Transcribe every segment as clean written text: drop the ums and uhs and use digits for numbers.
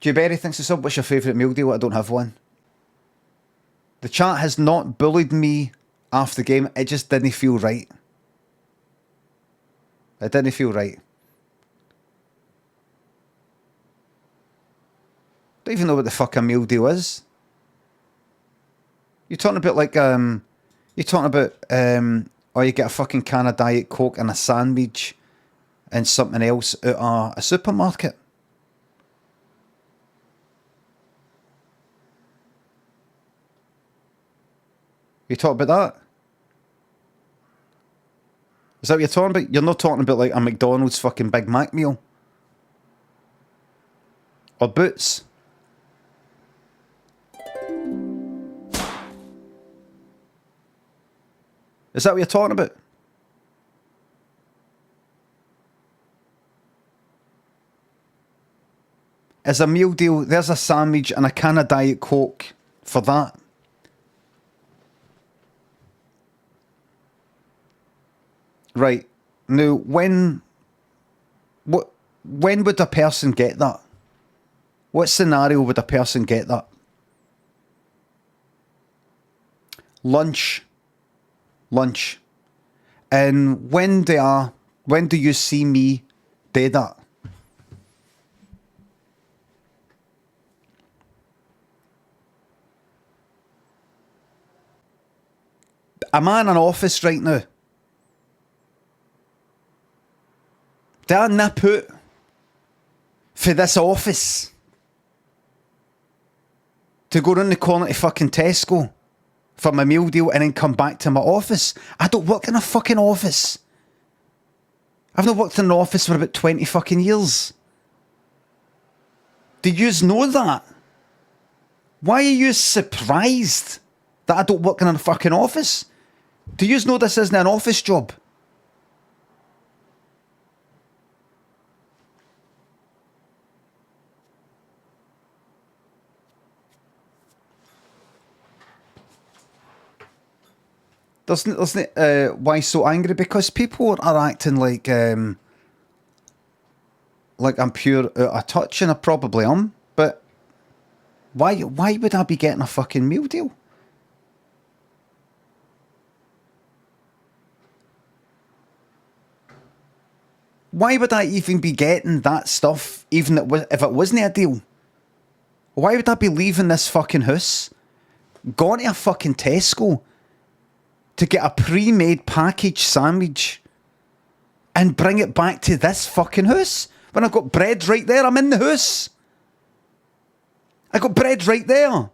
Dewberry thinks it's up. What's your favourite meal deal? I don't have one. The chat has not bullied me after the game. It just didn't feel right. It didn't feel right. Don't even know what the fuck a meal deal is. You're talking about like you're talking about or you get a fucking can of Diet Coke and a sandwich and something else at a supermarket. You talk about that? Is that what you're talking about? You're not talking about like a McDonald's fucking Big Mac meal? Or Boots? Is that what you're talking about? As a meal deal, there's a sandwich and a can of Diet Coke for that. Right. Now, when would a person get that? What scenario would a person get that? Lunch. And when do you see me do that? Am I in an office right now? Do I nip out for this office to go round the corner to fucking Tesco for my meal deal and then come back to my office? I don't work in a fucking office. I've not worked in an office for about 20 fucking years. Do yous know that? Why are you surprised that I don't work in a fucking office? Do yous know this isn't an office job? Why so angry? Because people are acting like I'm pure out of touch, and I probably am. But why would I be getting a fucking meal deal? Why would I even be getting that stuff, even if it wasn't a deal? Why would I be leaving this fucking house, going to a fucking Tesco to get a pre-made packaged sandwich and bring it back to this fucking house when I've got bread right there? I'm in the house. I got bread right there.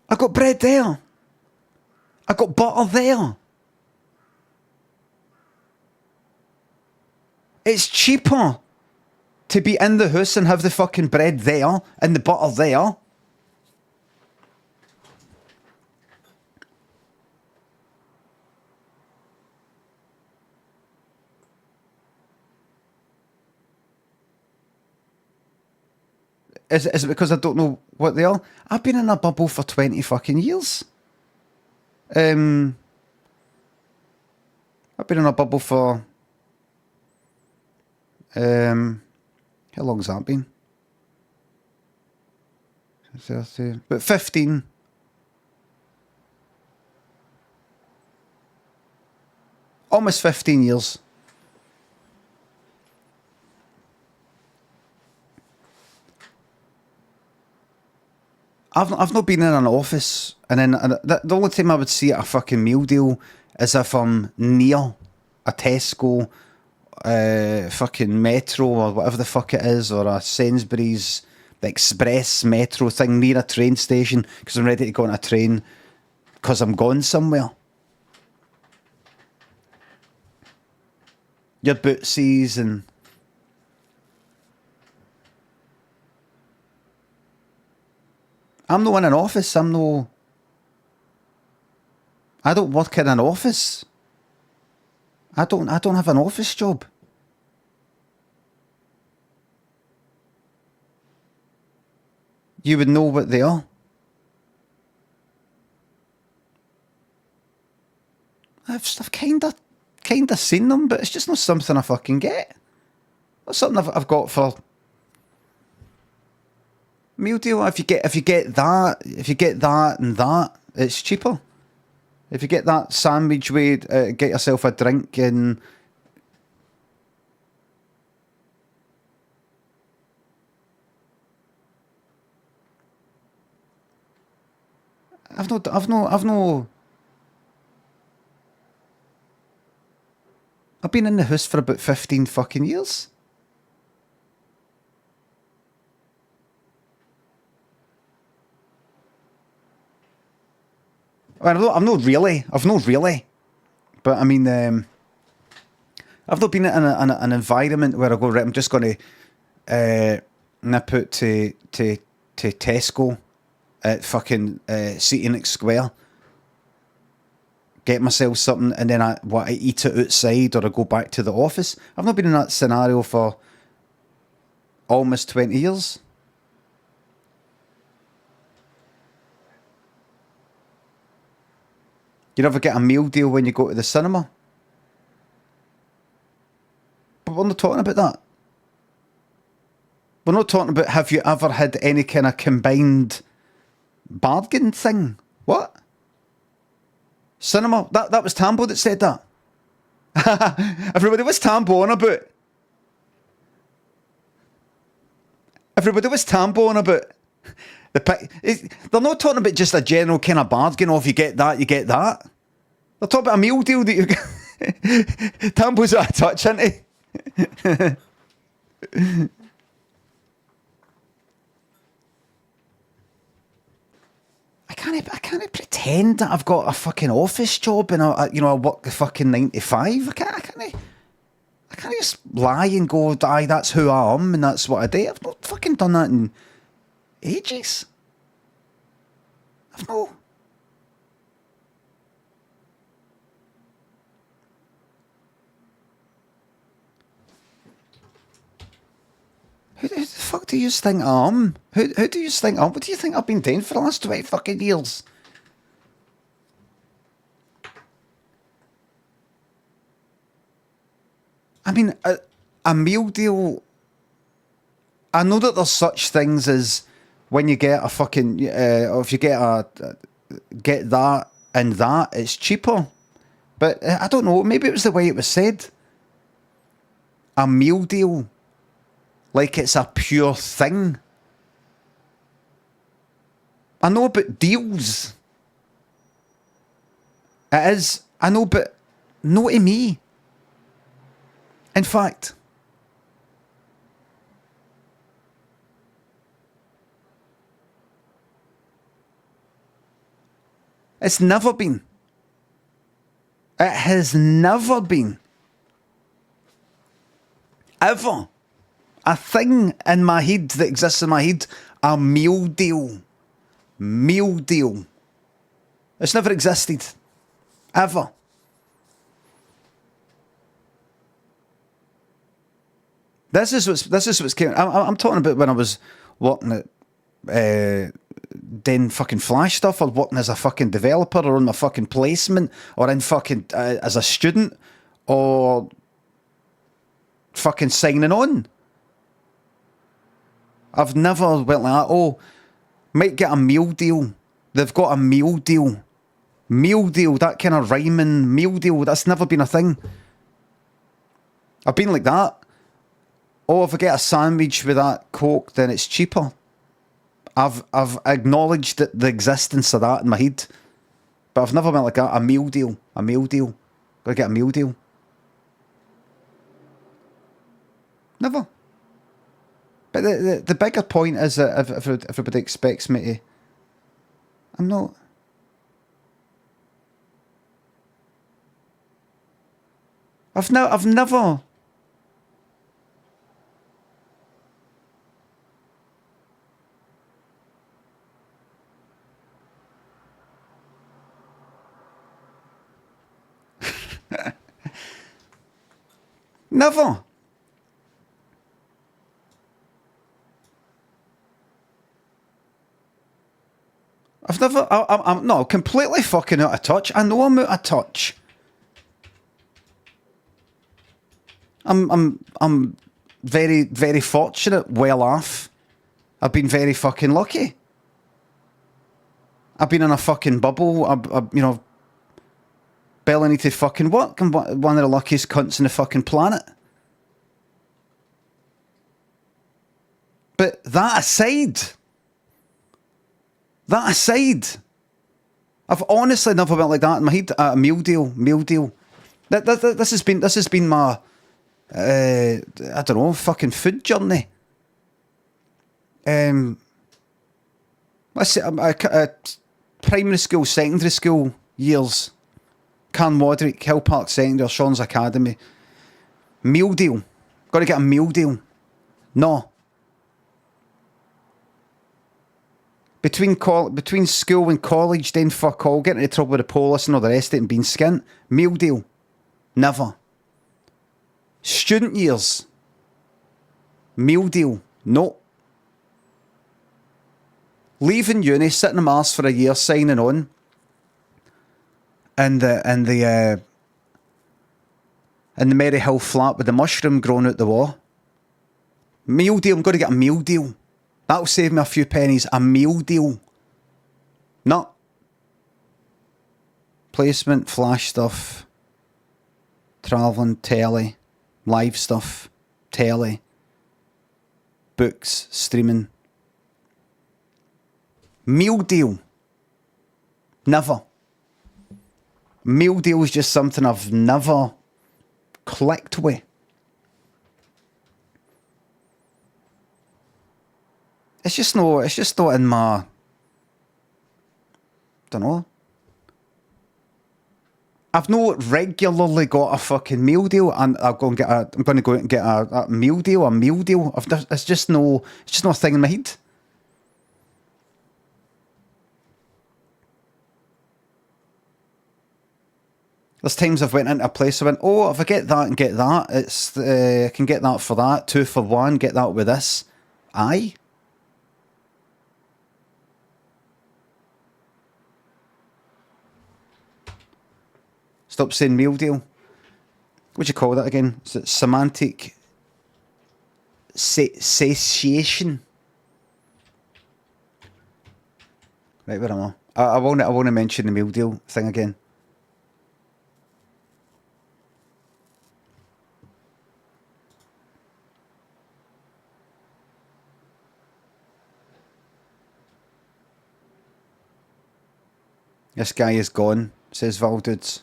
I got bread there. I got butter there. It's cheaper to be in the house and have the fucking bread there and the butter there. Is it because I don't know what they are? I've been in a bubble for 20 fucking years. I've been in a bubble for... how long's that been? 30, but 15. Almost 15 years. I've not been in an office, and then the only time I would see a fucking meal deal is if I'm near a Tesco, fucking Metro or whatever the fuck it is, or a Sainsbury's express Metro thing near a train station because I'm ready to go on a train because I'm going somewhere. Your Bootsies and... I'm not in an office. I don't work in an office. I don't have an office job. You would know what they are. I've kind of seen them, but it's just not something I fucking get. Not something I've got for meal deal. If you get that and that, it's cheaper. If you get that sandwich with, get yourself a drink and I've been in the house for about 15 fucking years. Well, I've not really. But I mean, I've not been in an environment where I go, right, I'm just going to nip out to Tesco at fucking Seatonix Square, get myself something, and then I eat it outside or I go back to the office. I've not been in that scenario for almost 20 years. You never get a meal deal when you go to the cinema. But we're not talking about that. We're not talking about have you ever had any kind of combined bargain thing. What? Cinema? That was Tambo that said that. Everybody was Tambo on about. Everybody was Tambo on about. They're not talking about just a general kind of bargain of you get that, you get that. They're talking about a meal deal that you get. Tambo's out of touch, isn't he? I can't pretend that I've got a fucking office job and I work the fucking 9 to 5. I can't just lie and go, aye, that's who I am and that's what I do. I've not fucking done that in ages. I've no. Who the fuck do you think I am? Who do you think I am? What do you think I've been doing for the last 20 fucking years? I mean, a meal deal. I know that there's such things as when you get a fucking, or if you get that and that, it's cheaper. But I don't know, maybe it was the way it was said. A meal deal. Like it's a pure thing. I know about deals. It is. I know, but no to me. In fact, it's never been. It has never been. Ever. A thing in my head that exists in my head. A meal deal. Meal deal. It's never existed. Ever. This is what's came. I'm talking about when I was working at doing fucking Flash stuff, or working as a fucking developer, or on my fucking placement, or in fucking as a student, or fucking signing on. I've never went like that. Oh, might get a meal deal. They've got a meal deal. Meal deal, that kind of rhyming meal deal. That's never been a thing. I've been like that. Oh, if I get a sandwich with that Coke, then it's cheaper. I've acknowledged the existence of that in my head. But I've never went like that. A meal deal. A meal deal. Gotta get a meal deal. Never. But the bigger point is that if everybody expects me to... I'm not. I've never... Never. I'm completely fucking out of touch. I know I'm out of touch. I'm very, very fortunate, well off. I've been very fucking lucky. I've been in a fucking bubble. You know, barely need to fucking work. I'm one of the luckiest cunts on the fucking planet. But that aside, I've honestly never went like that in my head. A meal deal. This has been my, I don't know, fucking food journey. I say, primary school, secondary school years, Carnwaderick, Hill Park Secondary, Sean's Academy. Meal deal. Got to get a meal deal. No. Between school and college, then fuck all, getting into trouble with the police and all the rest of it and being skint. Meal deal. Never. Student years. Meal deal. No. Leaving uni, sitting in my arse for a year, signing on. And the Mary Hill flat with the mushroom growing out the wall. Meal deal. I'm going to get a meal deal. That'll save me a few pennies. A meal deal. No. Placement, flash stuff. Travelling, telly. Live stuff. Telly. Books, streaming. Meal deal. Never. Meal deal is just something I've never clicked with. It's just not in my, don't know. I've not regularly got a fucking meal deal, and I'm going to go out and get a meal deal. It's just no a thing in my head. There's times I've went into a place, I went, oh, if I get that and get that, it's I can get that for that, 2 for 1, get that with this. Aye. Stop saying meal deal. What do you call that again? Is it semantic satiation? Right, where am I? I want to mention the meal deal thing again. This guy is gone, says Valdudes.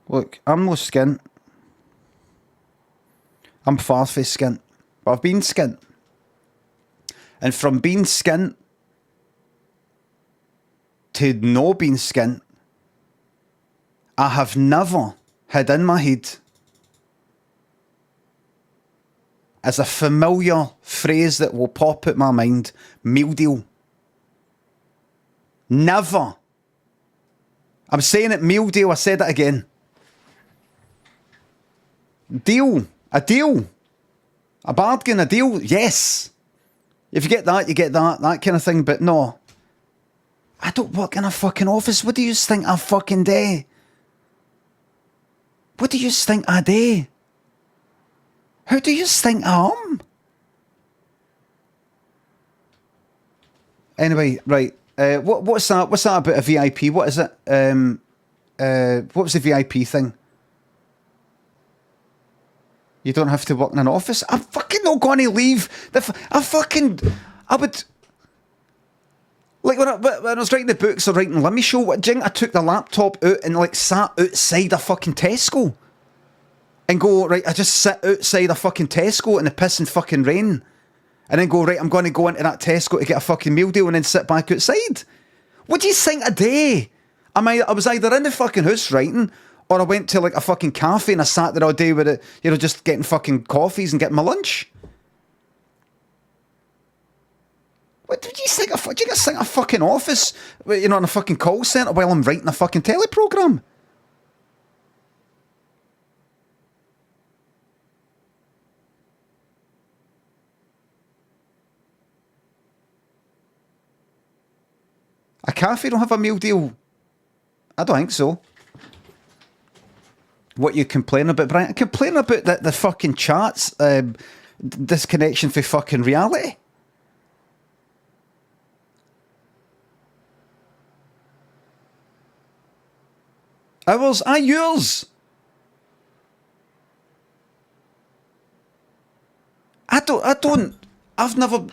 Look, I'm no skint. I'm far from skint. But I've been skint. And from being skint to no being skint, I have never had in my head as a familiar phrase that will pop out my mind, meal deal. Never. I'm saying it, meal deal. I said it again. Deal. A deal. A bargain, a deal. Yes. If you get that, you get that kind of thing. But no. I don't work in a fucking office. What do you think I fucking do? What do you think I do? Who do you think I am? Anyway, right. What's that? What's that about a VIP? What is it? What was the VIP thing? You don't have to work in an office. I'm fucking not going to leave. I would. Like when I was writing the books or writing Lemmy Show, what do you think I took the laptop out and like sat outside a fucking Tesco? And go, right, I just sit outside a fucking Tesco in the piss and fucking rain. And then go, right, I'm going to go into that Tesco to get a fucking meal deal and then sit back outside. What do you think I do? I was either in the fucking house writing, or I went to like a fucking cafe and I sat there all day with it, you know, just getting fucking coffees and getting my lunch. What do you think? Do you guys think a fucking office, you know, in a fucking call centre while I'm writing a fucking telly programme? A cafe don't have a meal deal? I don't think so. What you complain about, Brian? I complain about the fucking charts, disconnection for fucking reality. Ours, yours. I've never.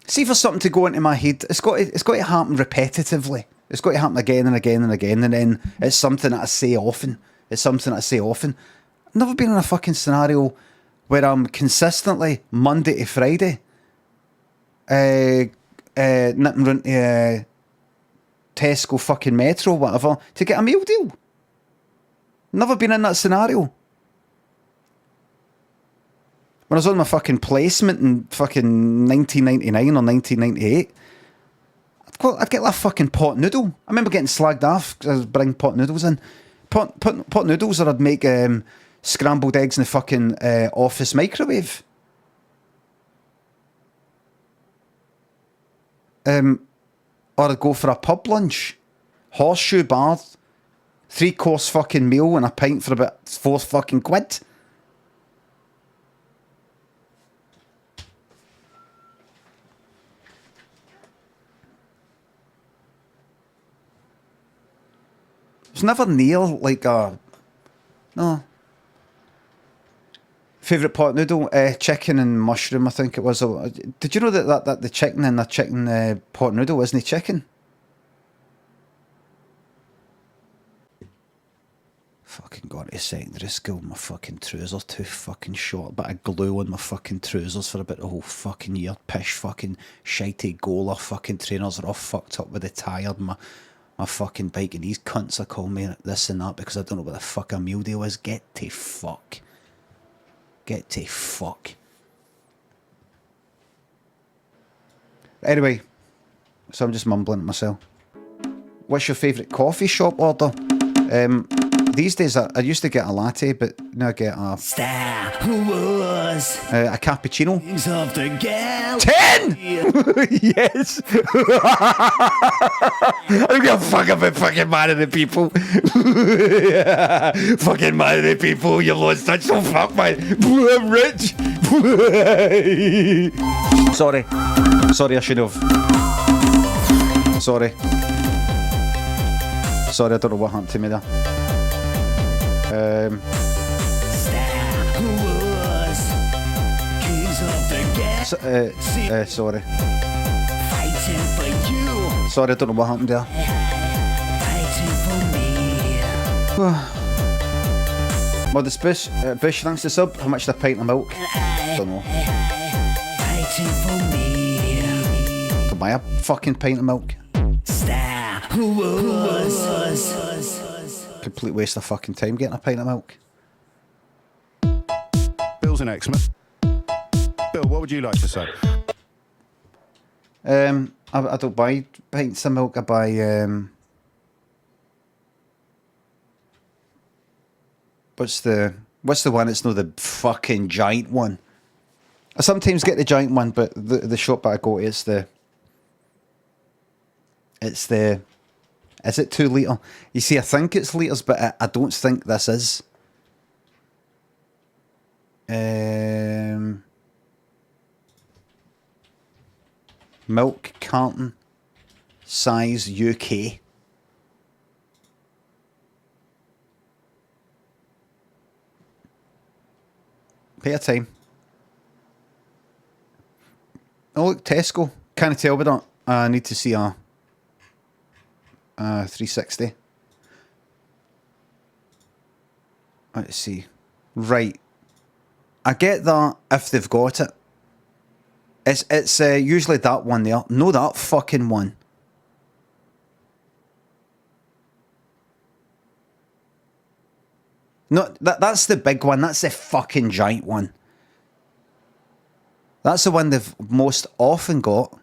See, for something to go into my head, it's got to happen repetitively. It's got to happen again and again and again, and then it's something that I say often. I've never been in a fucking scenario where I'm consistently Monday to Friday nipping round to Tesco fucking Metro, whatever, to get a meal deal. Never been in that scenario. When I was on my fucking placement in fucking 1999 or 1998, I'd get that fucking pot noodle. I remember getting slagged off because I was bringing pot noodles in. Pot noodles, or I'd make scrambled eggs in the fucking office microwave. Or I'd go for a pub lunch. Horseshoe bar, 3-course fucking meal and a pint for about £4 fucking quid. It was never near like a... No. Favourite pot noodle? Chicken and mushroom, I think it was. Did you know that the chicken in the chicken pot noodle isn't chicken? Fucking got to secondary school, my fucking trousers too fucking short. Bit of glue on my fucking trousers for about a whole fucking year. Pish fucking shitey goaler fucking trainers are all fucked up with the tired. My fucking bike, and these cunts are calling me this and that because I don't know what the fuck a meal deal is. Get to fuck. Get to fuck. Anyway, so I'm just mumbling to myself. What's your favourite coffee shop order? These days I used to get a latte, but now I get a cappuccino. 10! Yes! I don't give a fuck about fucking mad at the people. Fucking mad at the people, you lost touch. So fuck, man. I'm rich. Sorry, I should have. Sorry, I don't know what happened to me there. Sorry. Sorry, I don't know what happened there. Well, the Bush, thanks to sub. How much is a pint of milk? Don't know. To buy a fucking pint of milk. Complete waste of fucking time getting a pint of milk. Bill's in Exmouth. Bill, what would you like to say? I don't buy pints of milk. I buy what's the one? It's not the fucking giant one. I sometimes get the giant one, but the shop that I go to, it's the is it 2 litre? You see, I think it's litres, but I don't think this is. Milk carton size UK. Pay a time. Oh look, Tesco. Can't tell with that. I need to see a 360. Let's see. Right. I get that if they've got it. It's usually that one there. No, that fucking one. No, that's the big one. That's the fucking giant one. That's the one they've most often got.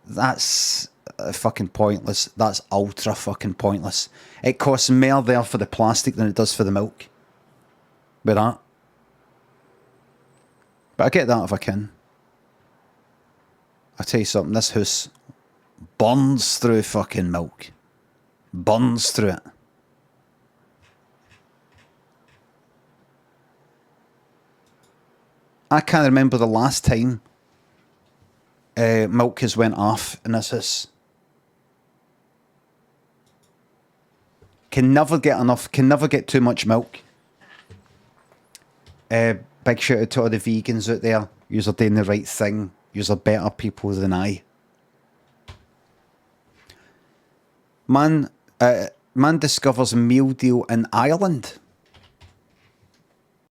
That's fucking pointless. That's ultra fucking pointless. It costs more there for the plastic than it does for the milk. With that. But I get that if I can. I'll tell you something, this house burns through fucking milk. Burns through it. I can't remember the last time milk has went off in this house. Can never get enough, can never get too much milk. Big shout out to all the vegans out there. Yous are doing the right thing. Yous are better people than I. Man discovers meal deal in Ireland.